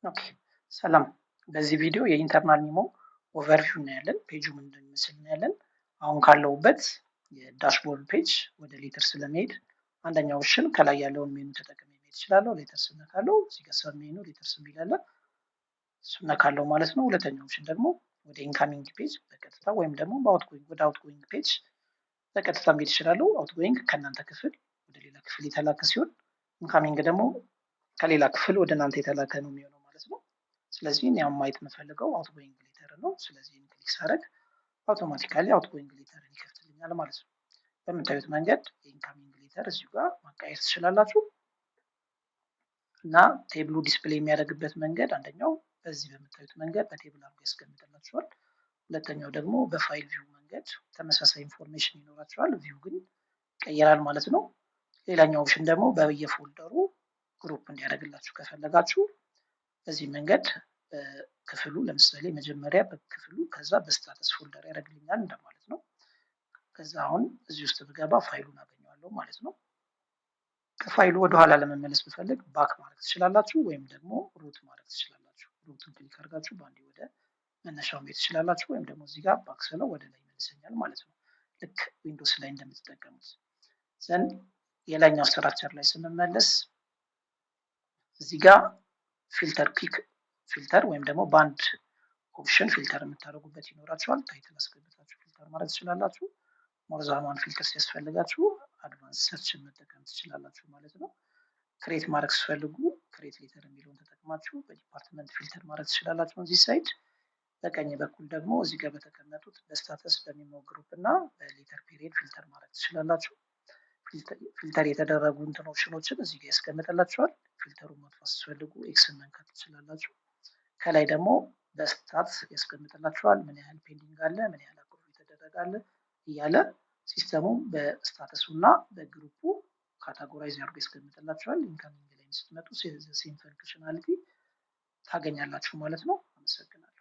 ኦኬ ሰላም። በዚህ ቪዲዮ የኢንተርናል ኒሞ ኦቨርቪው እናያለን። ፔጁ ምን እንደሚመስል እናያለን። አሁን ካለሁበት የዳሽቦርድ ፔጅ ወደ ሌተርስ ለመሄድ አንደኛው ኦፕሽን ከላይ ያለውን ሜኑ ተጠቅሜ መሄድ እችላለሁ። ሌተርስ ነካለሁ። እዚህ ጋር ሰብ ሜኑ ሌተርስ የሚል አለ። እሱን ነካለሁ ማለት ነው። ሁለተኛው ኦፕሽን ደግሞ ወደ ኢንካሚንግ ፔጅ በቀጥታ ወይም ደግሞ ወደ አውትጎይንግ ፔጅ በቀጥታ መሄድ እችላለሁ። አውትጎይንግ ከእናንተ ክፍል ወደ ሌላ ክፍል የተላከ ሲሆን ኢንካሚንግ ደግሞ ከሌላ ክፍል ወደ እናንተ የተላከ ነው የሚሆነው ማለት ነው። ስለዚህ እኔ አሁን ማየት የምፈልገው አውትጎይንግ ሌተር ነው። ስለዚህ ክሊክ ሳደርግ አውቶማቲካሊ አውትጎይንግ ሌተርን ይከፍትልኛል ማለት ነው። በምታዩት መንገድ የኢንካሚንግ ሌተር እዚሁ ጋር ማቃየር ትችላላችሁ እና ቴብሉ ዲስፕሌይ የሚያደርግበት መንገድ አንደኛው በዚህ በምታዩት መንገድ በቴብል አድርጎ ያስቀምጥላችኋል። ሁለተኛው ደግሞ በፋይል ቪው መንገድ ተመሳሳይ ኢንፎርሜሽን ይኖራቸዋል። ቪው ግን ይቀየራል ማለት ነው። ሌላኛው ኦፕሽን ደግሞ በየፎልደሩ ግሩፕ እንዲያደርግላችሁ ከፈለጋችሁ በዚህ መንገድ ክፍሉ ለምሳሌ መጀመሪያ በክፍሉ ከዛ በስታተስ ፎልደር ያደርግልኛል እንደማለት ነው። ከዛ አሁን እዚህ ውስጥ ብገባ ፋይሉን አገኘዋለሁ ማለት ነው። ከፋይሉ ወደኋላ ለመመለስ ብፈልግ ባክ ማድረግ ትችላላችሁ ወይም ደግሞ ሩት ማድረግ ትችላላችሁ። ሩትን ክሊክ አድርጋችሁ በአንዴ ወደ መነሻው መሄድ ትችላላችሁ ወይም ደግሞ እዚህ ጋር ባክ ስለው ወደ ላይ ይመልሰኛል ማለት ነው። ልክ ዊንዶውስ ላይ እንደምትጠቀሙት ዘንድ የላይኛው ስትራክቸር ላይ ስንመለስ እዚህ ጋር ፊልተር ፒክ ፊልተር ወይም ደግሞ ባንድ ኦፕሽን ፊልተር የምታደርጉበት ይኖራችኋል። ታይትል አስገብታችሁ ፊልተር ማድረግ ትችላላችሁ። ሞርዛማን ፊልተር ሲያስፈልጋችሁ አድቫንስ ሰርችን መጠቀም ትችላላችሁ ማለት ነው። ክሬት ማድረግ ሲፈልጉ ክሬት ሌተር የሚለውን ተጠቅማችሁ በዲፓርትመንት ፊልተር ማድረግ ትችላላችሁ። እዚህ ሳይድ በቀኝ በኩል ደግሞ እዚህ ጋር በተቀመጡት በስታተስ በሚሞ ግሩፕ እና በሌተር ፔሪድ ፊልተር ማድረግ ትችላላችሁ። ፊልተር የተደረጉ እንትን ኦፕሽኖችን እዚህ ጋር ያስቀምጥላችኋል። ፊልተሩን ማጥፋት ስትፈልጉ ኤክስን መንካት ትችላላችሁ። ከላይ ደግሞ በስታት ያስቀምጥላችኋል። ምን ያህል ፔንዲንግ አለ፣ ምን ያህል አፕሩቭ የተደረገ አለ እያለ ሲስተሙ በስታተሱ እና በግሩፑ ካታጎራይዝ አድርጎ ያስቀምጥላችኋል። ኢንካሚንግ ላይ ስትመጡ ሴም ፈንክሽናሊቲ ታገኛላችሁ ማለት ነው። አመሰግናለሁ።